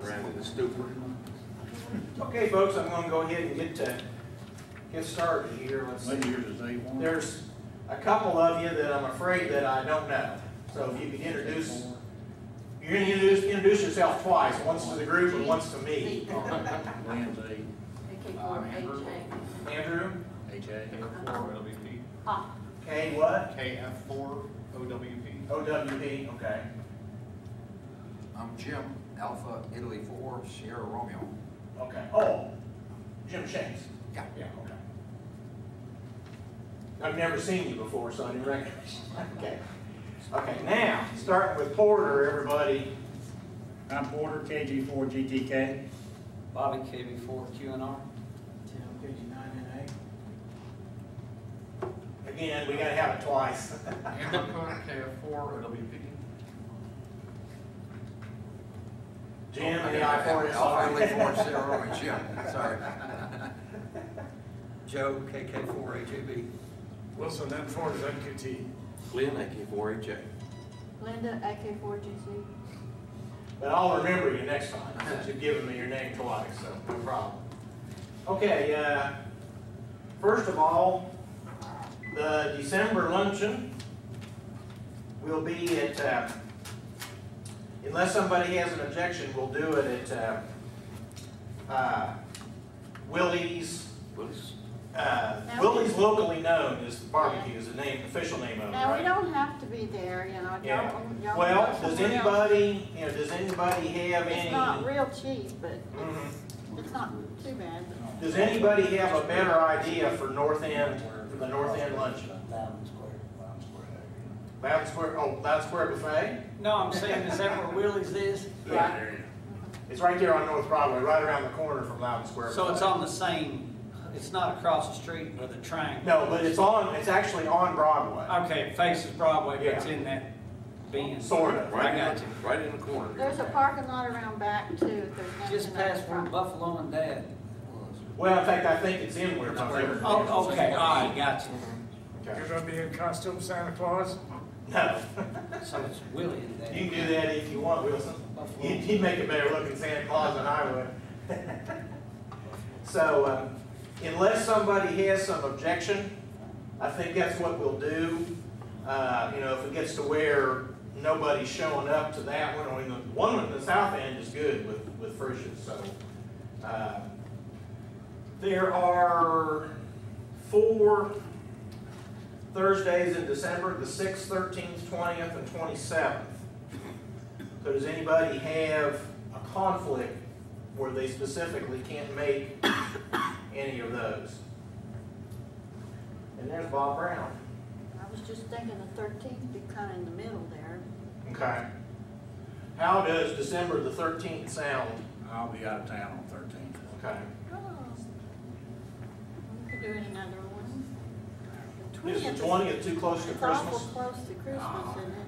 Around in the stupor. Okay, folks, I'm going to go ahead and get started here. Let's see. There's a couple of you that I'm afraid that I don't know. So if you could introduce, you're going to introduce yourself twice, once to the group and once to me. Lindsay. Andrew. HA. KF4OWP. K what? KF4OWP. OWP, okay. I'm Jim, Alpha Italy 4, Sierra Romeo. Okay. Oh, Jim Shanks. Yeah. Yeah, okay. I've never seen you before, so I didn't recognize you. Okay. Okay, now, starting with Porter, everybody. I'm Porter, KG4GTK. Bobby, KB4QNR. Tim, KG9NA. Again, we got to have it twice. Amber Cook, KF4OWP. Jim and the I-4, Alpha Italy 4, Sierra Romeo. Jim, sorry. Joe, KK4HAB. Wilson, M4 is NQT. Glenn, AK4HA. Linda, AK4GC. But I'll remember you next time, since you've given me your name twice, so no problem. Okay, first of all, the December luncheon will be at, unless somebody has an objection, we'll do it at Willie's. Willie's locally known as the barbecue is the name, official name of it. Now, right? we don't have to be there, you know. Yeah. Y'all Well, go does somewhere anybody, you know, does anybody have else. any? It's not real cheap, but Mhm. it's not too bad. Does anybody have a better idea for North End, for the North End luncheon? Loudon Square, oh, Loudon Square Buffet? No, I'm saying, is that where Willie's is? Yeah. It's right there on North Broadway, right around the corner from Loudon Square Buffet. So it's on the same, it's not across the street where the triangle. No, but it's actually on Broadway. Okay, it faces Broadway, but it's Yeah. in that bend. Sort of. I got you. Right in the corner. There's a parking lot around back too. If there's nothing Just in past that where front. Buffalo and Dad. Well, in fact, I think it's in where Buffalo. Oh, okay, all right, got you. Okay. You're going to be in costume Santa Claus? No. So it's Willie and Dad. You can do that if you want, Wilson. He'd make a better looking Santa Claus than I would. So, unless somebody has some objection, I think that's what we'll do. You know, if it gets to where nobody's showing up to that one, I mean, the one in the south end is good with Frisch's. So, there are 4 Thursdays in December, the 6th, 13th, 20th, and 27th. So does anybody have a conflict where they specifically can't make any of those? And there's Bob Brown. I was just thinking the 13th be kind of in the middle there. Okay. How does December the 13th sound? I'll be out of town on 13th. Okay. Oh. We could do it another one. Is the 20th too close to It's Christmas? awful close to Christmas, isn't it?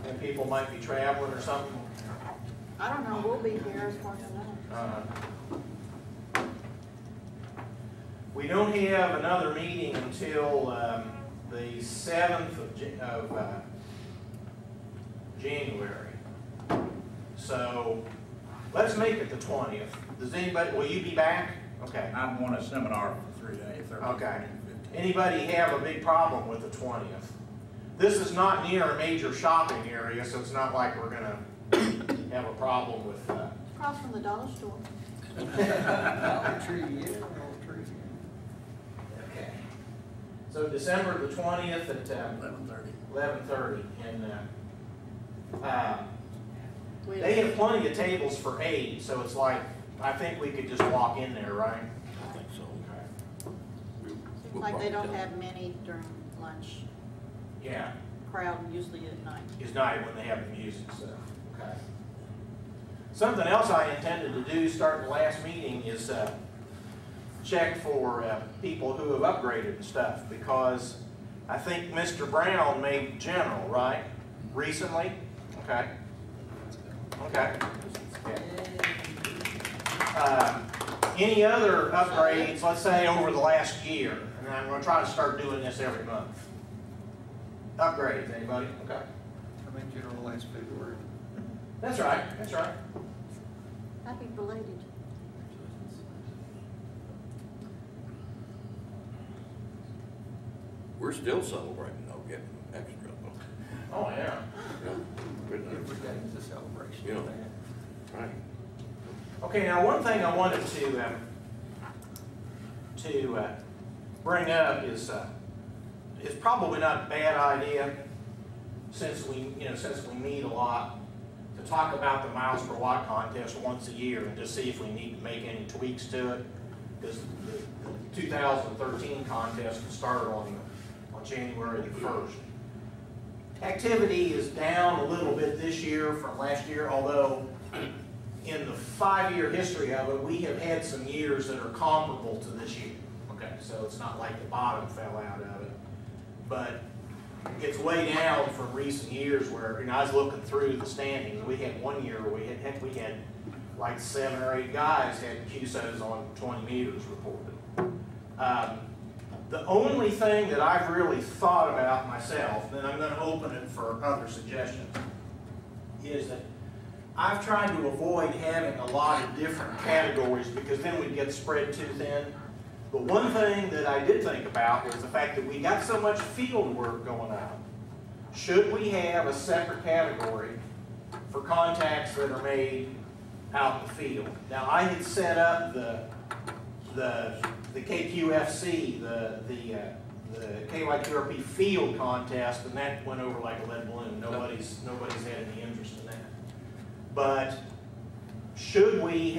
And people might be traveling or something? I don't know, we'll be here as far as I know. We don't have another meeting until the 7th of January. So let's make it the 20th. Does anybody, will you be back? Okay. I'm on a seminar for 3 days, 13, Okay. 14, 15. Anybody have a big problem with the 20th? This is not near a major shopping area, so it's not like we're gonna have a problem with Across from the dollar store. Dollar Tree, yeah, Dollar Tree. Okay. So December the 20th at 11:30. 11:30, and they have plenty of tables for 8, so it's like, I think we could just walk in there, right? I think so. Seems like they don't have many during lunch. Yeah, Crowd usually at night. is night when they have the music, so, okay. Something else I intended to do starting the last meeting is check for people who have upgraded and stuff, because I think Mr. Brown made general, right? Recently? Okay. Okay. Any other upgrades, let's say over the last year, and I'm going to try to start doing this every month. Upgrades, anybody? Okay. I made general last February. That's right, that's right. Happy belated. We're still celebrating, though, getting extra, though. Oh, yeah. Yeah. Good night. Every day is a celebration. Yeah. Right. Okay, now one thing I wanted to bring up is probably not a bad idea, since we meet a lot, to talk about the miles per watt contest once a year and just see if we need to make any tweaks to it. Because the 2013 contest will start on January the 1st. Activity is down a little bit this year from last year, although in the 5-year history of it, we have had some years that are comparable to this year. Okay, so it's not like the bottom fell out of it, but it's way down from recent years where, I was looking through the standings. We had one year where we had like 7 or 8 guys had QSOs on 20 meters reported. The only thing that I've really thought about myself, then I'm going to open it for other suggestions, is that I've tried to avoid having a lot of different categories because then we'd get spread too thin. But one thing that I did think about was the fact that we got so much field work going on. Should we have a separate category for contacts that are made out in the field? Now, I had set up the KQFC, the KY-QRP field contest, and that went over like a lead balloon. Nobody's had any interest in that. But should we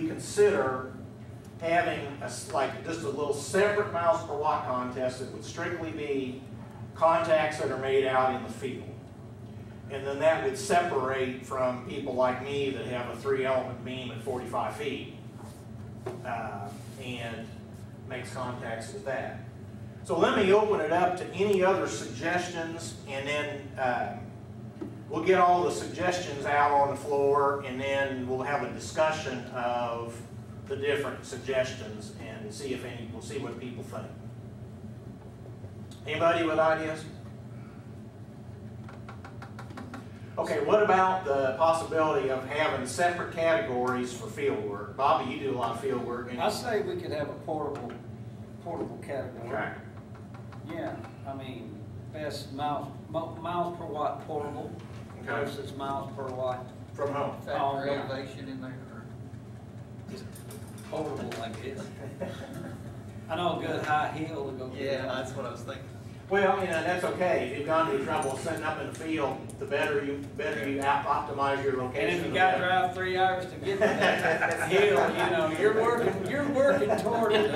consider having just a little separate miles per watt contest that would strictly be contacts that are made out in the field? And then that would separate from people like me that have a 3-element beam at 45 feet and makes contacts with that. So let me open it up to any other suggestions, and then we'll get all the suggestions out on the floor, and then we'll have a discussion of the different suggestions and see what people think. Anybody with ideas? Okay, what about the possibility of having separate categories for field work? Bobby, you do a lot of field work. I say we could have a portable category. Okay. Yeah, I mean, best miles per watt portable Okay. versus miles per watt From home. Factory yeah. elevation in there. just portable, I guess. I know a good high heel to go. Yeah, that's what I was thinking. Well, that's okay. If you've gone to the trouble of setting up in the field, the better you optimize your location. And if you got to drive 3 hours to get to that hill, you're working toward it.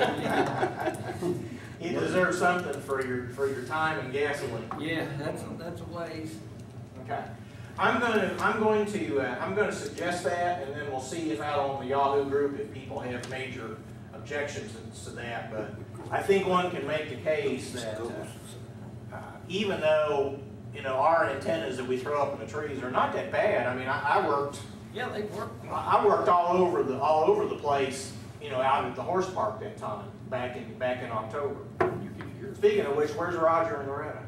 You deserve something for your time and gasoline. Yeah, that's a ways. Okay. I'm going to suggest that, and then we'll see if out on the Yahoo group if people have major objections to that. But I think one can make the case that even though our antennas that we throw up in the trees are not that bad. I mean, I worked. Yeah, they work. I worked all over the place. Out at the horse park that time back in October. Speaking of which, where's Roger and Loretta?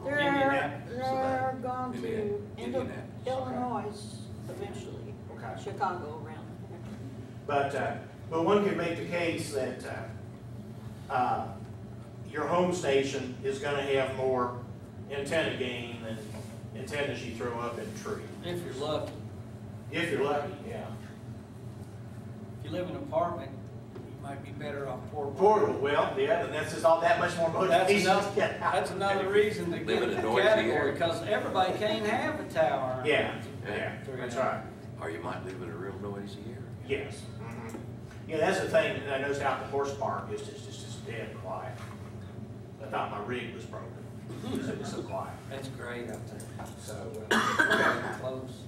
They're gone to Indianapolis. Illinois eventually. Okay. Chicago around. But one can make the case that your home station is going to have more antenna gain than antennas you throw up in a tree. If you're lucky. If you're lucky, yeah. If you live in an apartment, you might be better off portable. Portable, well, yeah, then that's just all that much more motivation to get out. That's another reason to get Live in the a noisy category, area. because everybody can't have a tower. Yeah, that's right. Or you might live in a real noisy area. Yes. Mm-hmm. Yeah, that's the thing that I noticed out at the horse park is just dead quiet. I thought my rig was broken. It was so quiet. That's great out there. So, Close.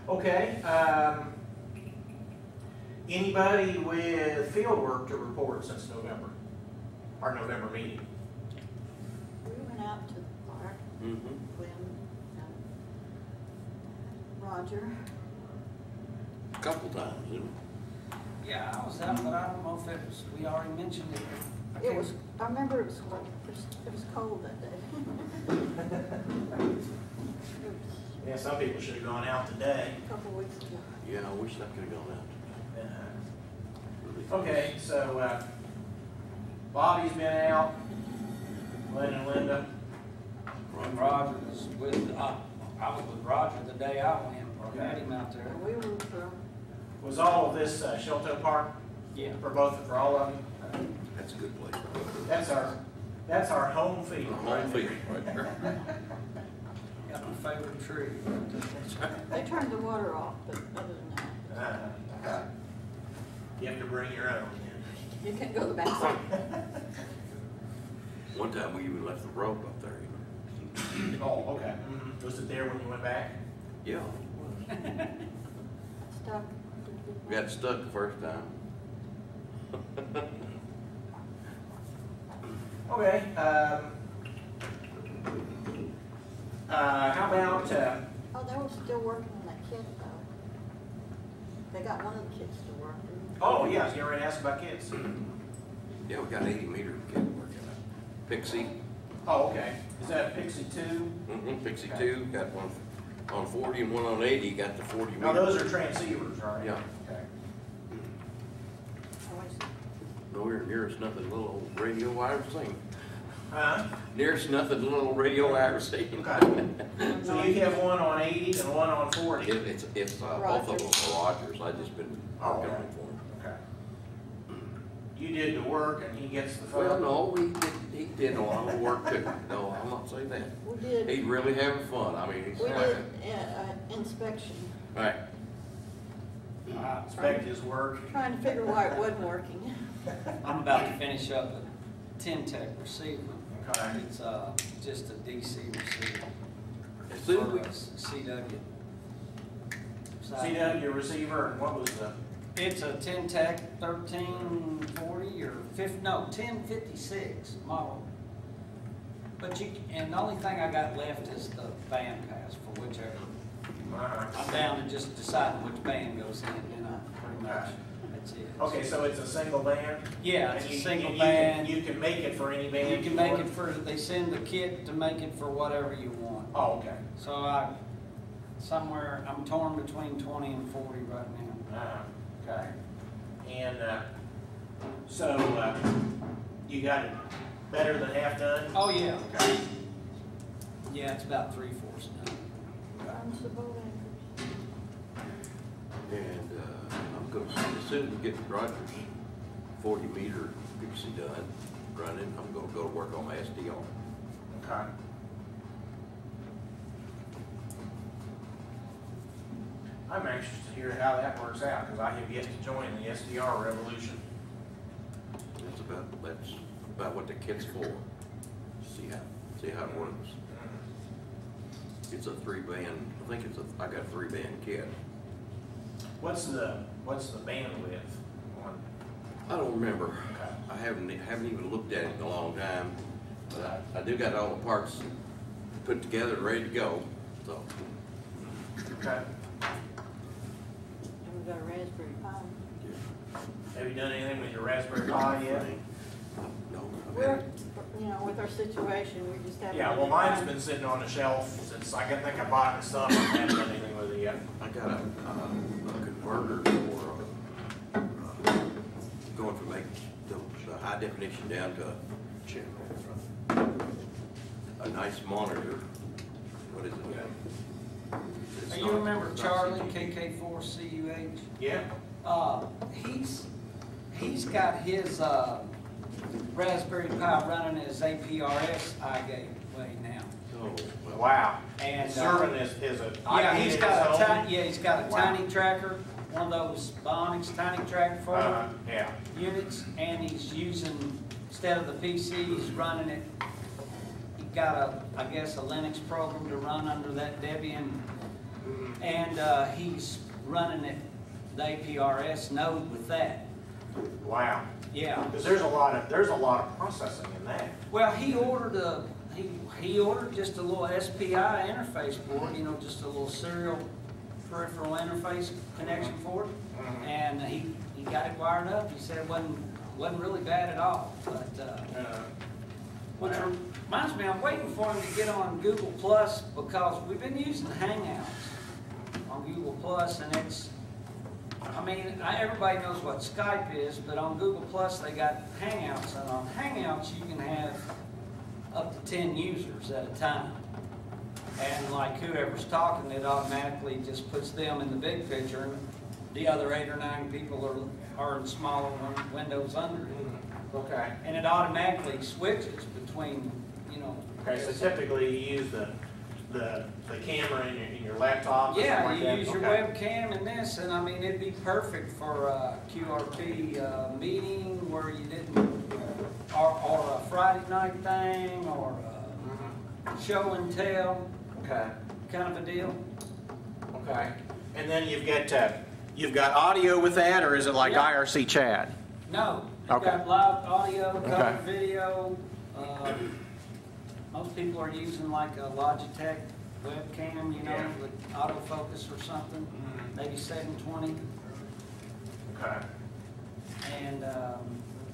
okay. Anybody with field work to report since November? Our November meeting? We went out to the park, Mm-hmm. Quinn, Roger. A couple times, didn't Yeah, I was out, but I don't know if it was, we already mentioned it. I remember it was cold. It was cold that day. Yeah, some people should have gone out today. A couple weeks ago. Yeah, I wish I could've gone out. Really. Okay, so, Bobby's been out, Lynn and Linda. And Roger was with, I was with Roger the day I went, or had him out there. And we were for, Was all of this Shelto Park Yeah. for all of you? That's a good place. That's our home field. Home field right there. Got my favorite tree. they turned the water off, but other than that, Okay. You have to bring your own. you can go the backside. One time we even left the rope up there, you know. Oh, okay. Was it there when you went back? Yeah. Stuck. We got stuck the first time. Okay, how about, Oh, they were still working on that kid though. They got one of the kids to work. oh, yes, you already asked about kids. Yeah, we got 80 meter kid working out. Pixie. Oh, okay. Is that Pixie 2? Mm-hmm. Pixie Okay. 2, got one on 40 and one on 80, got the 40 meter. Now, those are transceivers, right? Yeah. Okay. Nowhere near as nothing little old radio I ever seen. Huh? Nearest nothing little radio I ever seen. Okay. So you have one on 80 and one on 40? It's both of them are Rogers. I just been Oh, working okay. on it for him. Okay. You did the work and he gets the Well, phone? no, he did a lot of work too. No, I'm not saying that. We did, He's really having fun. I mean, he's we did inspection, right. Inspect his work. trying to figure why it wasn't working. I'm about to finish up a 10-tech receiver. Okay. It's just a DC receiver. As soon as we, For CW. CW receiver, and what was the, It's a 10-tech 1340 or 1056 model. But and the only thing I got left is the band pass for whichever. I'm down to just deciding which band goes in, you know, pretty much. That's it. okay, so it's a single band? Yeah, it's And a you- single and band. You can make it for any band? You can make it for, they send the kit to make it for whatever you want. Oh, okay. So I'm torn between 20 and 40 right now. Okay. And, so, you got it better than half done? Oh, yeah. Okay. Yeah, it's about 3/4 done. Burns the boat anchors. and I'm going to, as soon as we get Rogers 40 meter Pixie done running, I'm going to go to work on my SDR. Okay. I'm anxious to hear how that works out, because I have yet to join the SDR revolution. That's about what the kit's for. See how it works. It's a 3-band. I got a 3-band kit. What's the bandwidth on? I don't remember. Okay. I haven't even looked at it in a long time. But I do got all the parts put together and ready to go. So Okay. And we got a Raspberry Pi. Have you done anything with your Raspberry Pi yet? no, We're, with our situation, we just haven't. Yeah, well, mine's been sitting on the shelf since I think I bought it in the summer. I haven't done anything with it yet. I got a converter for going from the high definition down to a nice monitor. What is it? It's You not- remember it's not Charlie, CGT. KK4CUH? Yeah. He's got his Raspberry Pi running his APRS iGateway now. Oh, well, Wow. And Serving is a. yeah, he's got his he's got a Wow. tiny tracker, one of those Bionics tiny tracker own? for Yeah. units, and he's using, instead of the PC, he's running it. He got I guess a Linux program to run under that Debian, and he's running it, the APRS node with that. Wow. Yeah. Because there's a lot of processing in that. Well, he ordered he ordered just a little SPI interface board, just a little serial peripheral interface connection for it, and he got it wired up. He said it wasn't really bad at all, but Which reminds me, I'm waiting for him to get on Google Plus because we've been using Hangouts on Google Plus, and it's, I mean, everybody knows what Skype is, but on Google Plus they got Hangouts, and on Hangouts you can have up to 10 users at a time. And like whoever's talking, it automatically just puts them in the big picture, and the other 8 or 9 people are in smaller windows under it. Okay. And it automatically switches between, you know. Okay, so typically you use the camera in your laptop or something Yeah, like you that? use your Okay. webcam and this, and I mean, it'd be perfect for a QRP meeting where you didn't, or a Friday night thing, or a show and tell Okay. kind of a deal. Okay. And then you've got audio with that, or is it like Yeah. IRC chat? No, you've Okay. got live audio, color Okay. video. Most people are using like a Logitech webcam, you know, Yeah. with autofocus or something, maybe 720. Okay. And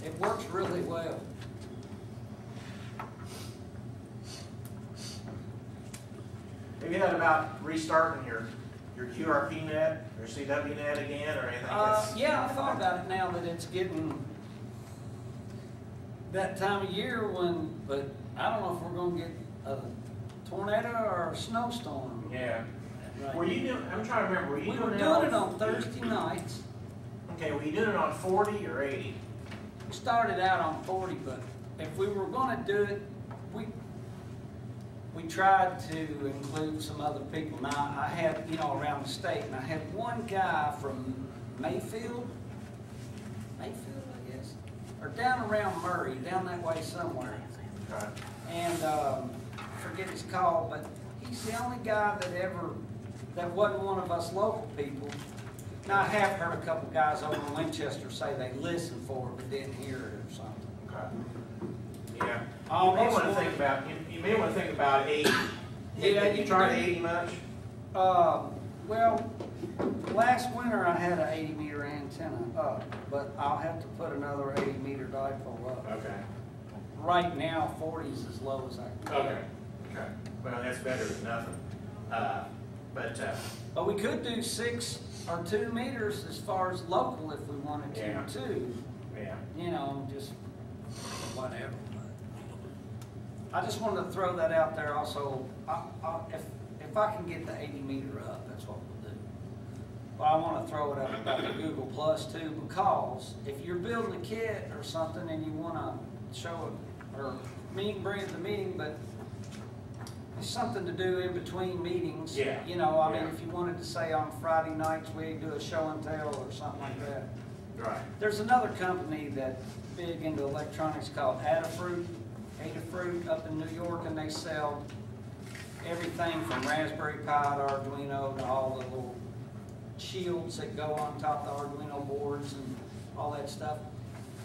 it works really well. Have you thought about restarting your QRP net or CW net again or anything? Yeah, I thought about it now that it's getting that time of year but I don't know if we're gonna get a tornado or a snowstorm. Yeah. Right. Were you doing, I'm trying to remember, were you We doing were it doing it on Thursday nights. Okay, were you doing it on 40 or 80? We started out on 40, but if we were gonna do it, we tried to include some other people. Now, I had, you know, around the state, and I had one guy from Mayfield, I guess, or down around Murray, down that way somewhere. Okay. And forget his call, but he's the only guy that wasn't one of us local people. Now, I have heard a couple guys over in Winchester say they listened for it but didn't hear it or something. Okay. Yeah. Oh, You may most want to of think about, you may want to think about 80. Yeah, Have you you tried can do- 80 much? Well, last winter I had an 80 meter antenna up, but I'll have to put another 80 meter dipole up. Okay. Right now, 40 is as low as I can go. Okay. Okay. Well, that's better than nothing. But we could do 6 or 2 meters as far as local if we wanted to Yeah. too. Yeah. You know, just whatever. I just wanted to throw that out there also. If I can get the 80 meter up, that's what we'll do. But I want to throw it up about the Google Plus too, because if you're building a kit or something and you want to show it, or bring it to the meeting, but it's something to do in between meetings. Yeah. You know, I mean, Yeah. if you wanted to say on Friday nights we do a show and tell or something like that. Right. There's another company that's big into electronics called Adafruit up in New York, and they sell everything from Raspberry Pi to Arduino to all the little shields that go on top of the Arduino boards and all that stuff.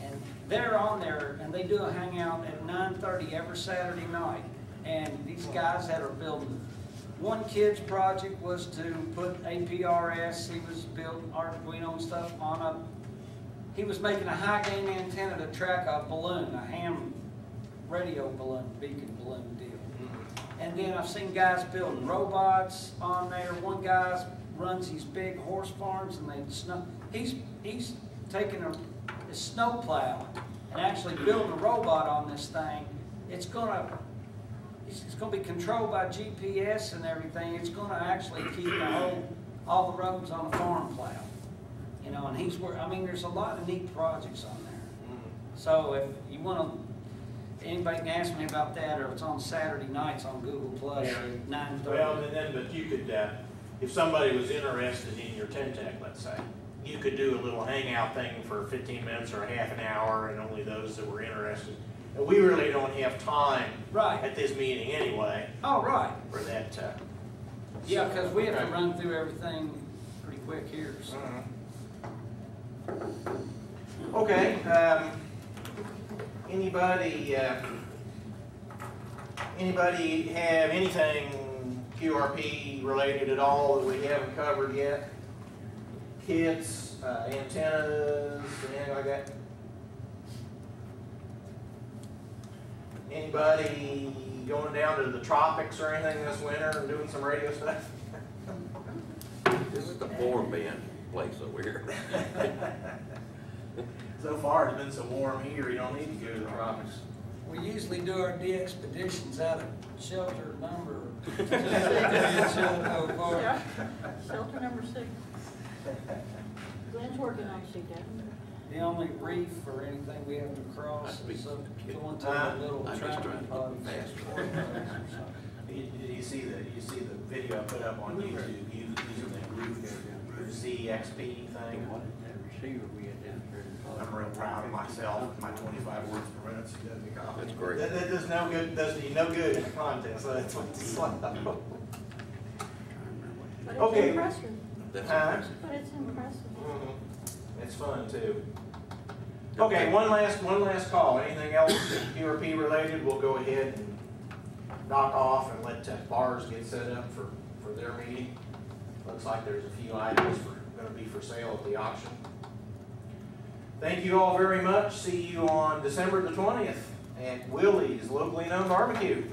And they're on there, and they do a hangout at 9:30 every Saturday night. And these guys that are building, one kid's project was to put APRS, he was building Arduino and stuff he was making a high gain antenna to track a balloon, a ham radio balloon, beacon balloon deal. And then I've seen guys building robots on there. One guy runs these big horse farms, and he's taking a snow plow and actually building a robot on this thing. It's gonna be controlled by GPS and everything. It's gonna actually keep all the roads on a farm plow. You know, and I mean, there's a lot of neat projects on there. So if you want to, anybody can ask me about that, or it's on Saturday nights on Google Plus at 9:30. Well, but you could, if somebody was interested in your Tech, let's say, you could do a little hangout thing for 15 minutes or a half an hour, and only those that were interested. We really don't have time Right. at this meeting anyway Oh, right. for that. Yeah, because we have to Okay. run through everything pretty quick here. So. Okay. Anybody have anything QRP related at all that we haven't covered yet? Kits, antennas, anything like that? Anybody going down to the tropics or anything this winter and doing some radio stuff? This is the foreign band place over here. So far, it's been so warm here, you don't need to go to the tropics. We usually do our de-expeditions out of shelter number. Shelter number 6. Glenn's working on she does. The only reef or anything we have to cross is up going to a little I'm just trying to tripod. put faster. You see the video I put up on YouTube using that roof ZXP thing. I'm real proud of myself, my 25 words per minute. That's great. That does no good, does you no good in the contest, so that's what it's like. But it's Okay. impressive. That's Huh? impressive. But it's impressive. It's fun too. Okay, one last call. Anything else QRP related, we'll go ahead and knock off and let bars get set up for their meeting. Looks like there's a few items going to be for sale at the auction. Thank you all very much. See you on December the 20th at Willie's Locally Known Barbecue.